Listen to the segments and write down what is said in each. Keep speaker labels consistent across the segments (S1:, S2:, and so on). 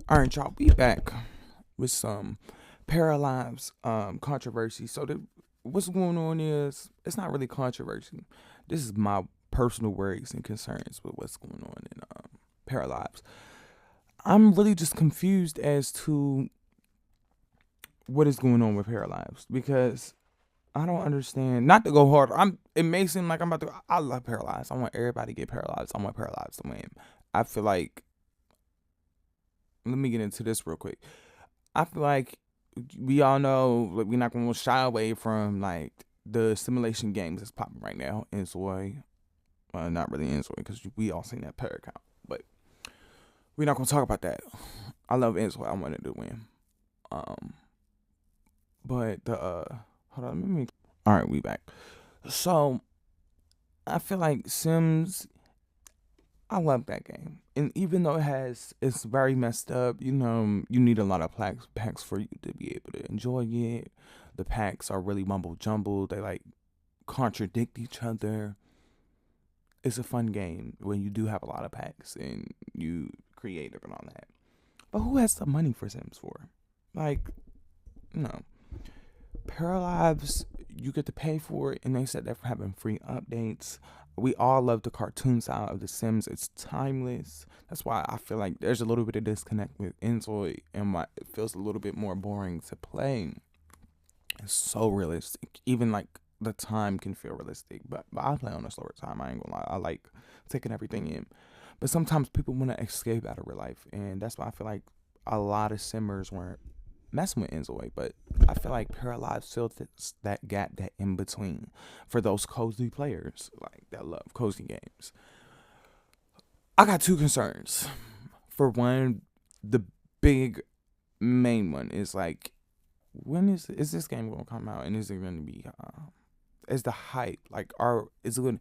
S1: All right, y'all. Be back with some Paralives controversy. What's going on is it's not really controversy. This is my personal worries and concerns with what's going on in Paralives. I'm really just confused as to what is going on with Paralives because I don't understand. Not to go hard. It may seem like I'm about to. I love Paralives. I want everybody to get Paralives. I want Paralives to win. I feel like. Let me get into this real quick. I feel like we all know like, we're not going to shy away from like the simulation games that's popping right now. Inzoi, well, not really Inzoi because we all seen that player count, but we're not going to talk about that. I love Inzoi. I wanted to win. Um, but the hold on, let me. All right, we back. So I feel like Sims. I love that game, and even though it's very messed up, you need a lot of packs for you to be able to enjoy it. The packs are really mumble jumbled. They like contradict each other. It's a fun game when you do have a lot of packs and you creative and all that. But who has the money for Sims 4? Like, no. Paralives, you get to pay for it, and they said they're having free updates. We all love the cartoon style of The Sims. It's timeless. That's why I feel like there's a little bit of disconnect with Inzoi, and why it feels a little bit more boring to play. It's so realistic. Even like the time can feel realistic, but I play on a slower time. I ain't gonna lie. I like taking everything in. But sometimes people want to escape out of real life, and that's why I feel like a lot of simmers weren't messing with Inzoi, but I feel like Paralives fills that gap, that in between, for those cozy players like that love cozy games. I got two concerns. For one, the big main one is like, when is this game gonna come out, and is it gonna be? Is the hype like, are is it gonna?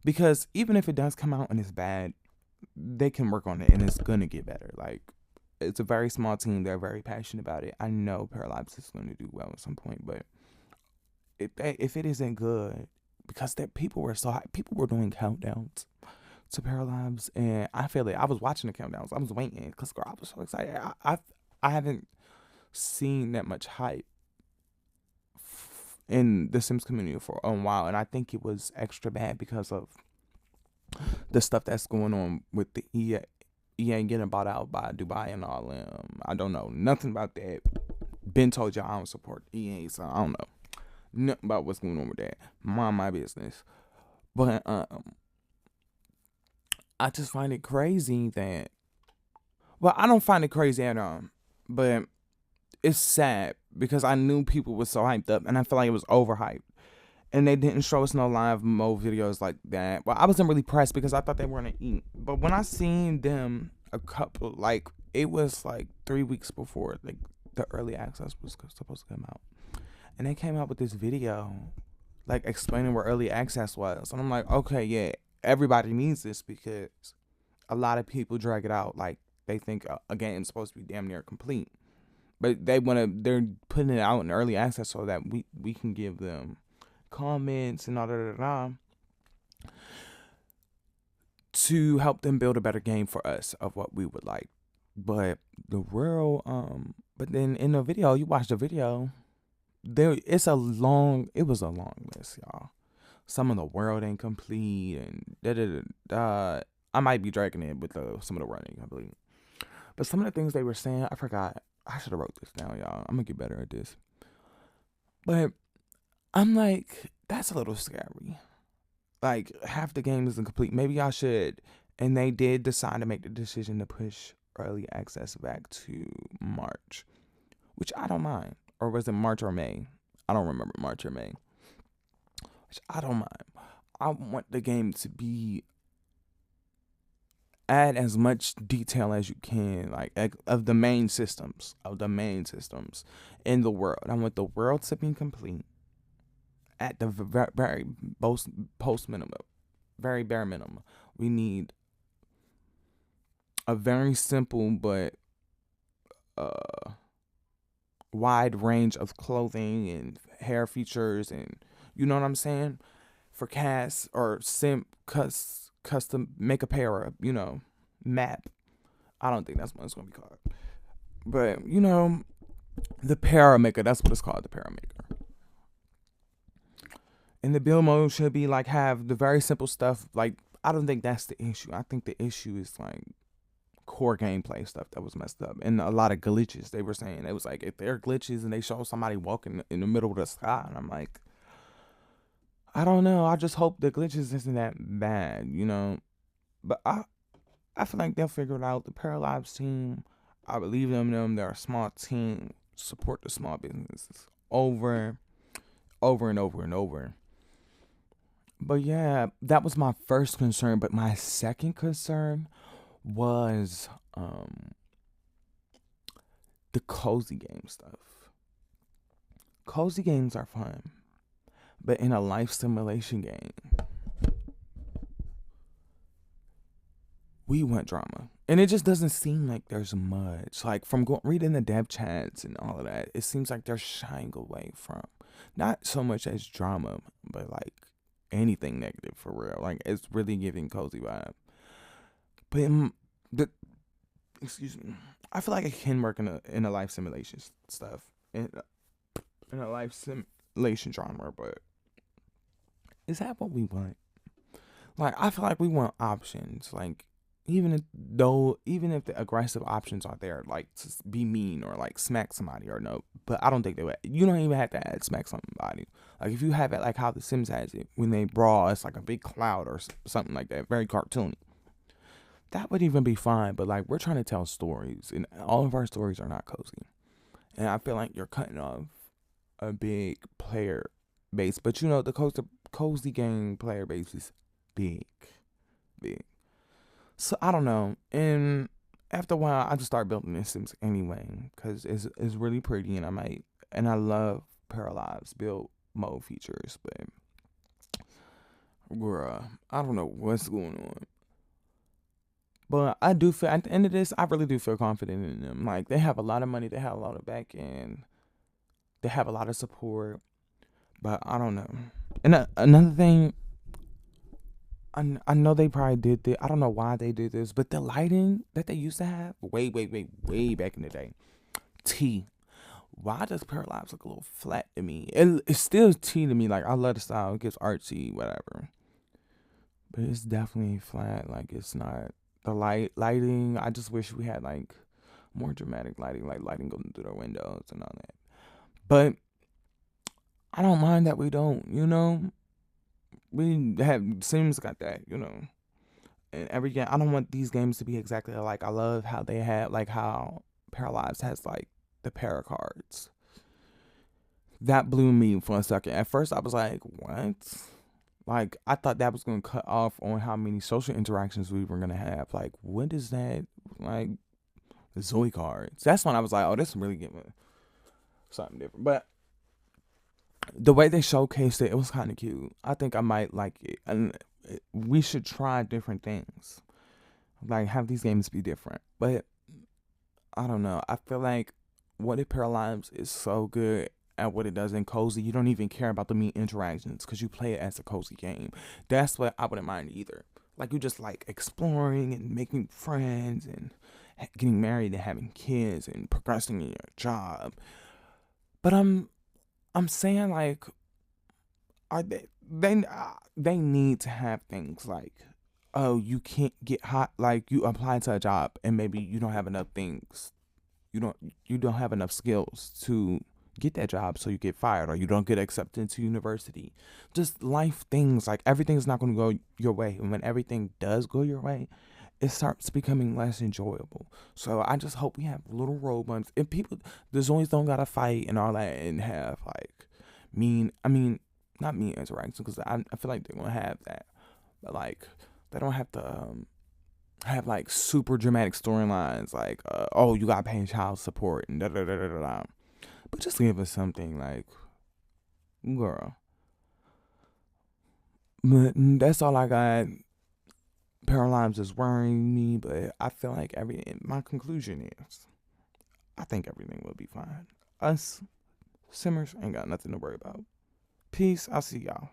S1: Because even if it does come out and it's bad, they can work on it and it's gonna get better. Like, it's a very small team. They're very passionate about it. I know Paralives is going to do well at some point, but if it isn't good, because that people were so high, people were doing countdowns to Paralives, and I feel it. I was watching the countdowns. I was waiting because I was so excited. I haven't seen that much hype in the Sims community for a while, and I think it was extra bad because of the stuff that's going on with the EA getting bought out by Dubai and all them. I don't know nothing about that. Ben told y'all I don't support EA, so I don't know nothing about what's going on with that. Mind my business. But I just find it crazy that. Well, I don't find it crazy at all, but it's sad because I knew people were so hyped up, and I feel like it was overhyped. And they didn't show us no live mode videos like that. Well, I wasn't really pressed because I thought they were gonna eat. But when I seen them a couple, like it was like 3 weeks before like the early access was supposed to come out, and they came out with this video, like explaining what early access was, and I'm like, okay, yeah, everybody needs this because a lot of people drag it out, like they think a game's supposed to be damn near complete, but they're putting it out in early access so that we can give them comments and all that to help them build a better game for us of what we would like. But but then in the video, you watch the video, it was a long list, y'all. Some of the world ain't complete and da da da da. I might be dragging it with some of the world ain't complete. But some of the things they were saying, I forgot. I should have wrote this down, y'all. I'm gonna get better at this. But I'm like, that's a little scary. Like, half the game isn't complete. Maybe I should. And they did decide to make the decision to push early access back to March, which I don't mind. Or was it March or May? I don't remember, March or May. Which I don't mind. I want the game to be, add as much detail as you can, like of the main systems, in the world. I want the world to be complete at the very post minimum, very bare minimum. We need a very simple but wide range of clothing and hair features, and you know what I'm saying, for cast or custom make a pair of map I don't think that's what it's gonna be called. But the Paramaker, that's what it's called, the Paramaker. And the build mode should be like have the very simple stuff. Like I don't think that's the issue. I think the issue is like core gameplay stuff that was messed up and a lot of glitches. They were saying it was like if there are glitches and they show somebody walking in the middle of the sky, and I'm like, I don't know. I just hope the glitches isn't that bad. But I feel like they'll figure it out. The Paralives team, I believe in them. They're a small team. Support the small businesses over and over and over. But yeah, that was my first concern. But my second concern was the cozy game stuff. Cozy games are fun, but in a life simulation game, we want drama. And it just doesn't seem like there's much. Like from reading the dev chats and all of that, it seems like they're shying away from not so much as drama, but like anything negative for real. Like it's really giving cozy vibe. But excuse me, I feel like it can work in a life simulation stuff in a life simulation genre. But is that what we want? Like I feel like we want options. Like even if the aggressive options are there, like to be mean or like smack somebody or no, but I don't think they would. You don't even have to add smack somebody. Like if you have it like how The Sims has it, when they brawl, it's like a big cloud or something like that, very cartoony. That would even be fine. But like we're trying to tell stories, and all of our stories are not cozy. And I feel like you're cutting off a big player base. But the cozy game player base is big, big. So I don't know. And after a while, I just start building the Sims anyway because it's really pretty, and I love Paralives build mode features, but I don't know what's going on. But I do feel at the end of this, I really do feel confident in them. Like they have a lot of money, they have a lot of back end, they have a lot of support. But I don't know. And another thing, I know they probably did this. I don't know why they did this, but the lighting that they used to have way back in the day. Why does Paralives look a little flat to me? It's still T to me. Like I love the style. It gives artsy, whatever. But it's definitely flat. Like it's not the lighting. I just wish we had like more dramatic lighting, like lighting going through the windows and all that. But I don't mind that we don't. We have Sims got that. And every game. I don't want these games to be exactly like. I love how they had like how Paralives has like the para cards. That blew me for a second. At first, I was like, "What?" Like I thought that was gonna cut off on how many social interactions we were gonna have. Like, what is that? Like the Zoe cards. That's when I was like, "Oh, this is really giving something different." But the way they showcased it was kind of cute. I think I might like it, and we should try different things. Like have these games be different. But I don't know. I feel like What If Paralives is so good at what it does in cozy. You don't even care about the mean interactions because you play it as a cozy game. That's what I wouldn't mind either. Like you just like exploring and making friends and getting married and having kids and progressing in your job. But I'm saying like, are they need to have things like, oh, you can't get hot. Like you apply to a job and maybe you don't have enough things. You don't have enough skills to get that job, so you get fired or you don't get accepted into university. Just life things, like everything's not going to go your way, and when everything does go your way, it starts becoming less enjoyable. So I just hope we have little road bumps and people, the Zoids don't gotta fight and all that and have like not mean interactions, because I feel like they're gonna have that, but like they don't have to have like super dramatic storylines like oh, you gotta pay child support and da da da da da. But just give us something like, girl. But that's all I got. Paralives is worrying me, but I feel like my conclusion is I think everything will be fine. Us Simmers ain't got nothing to worry about. Peace. I'll see y'all.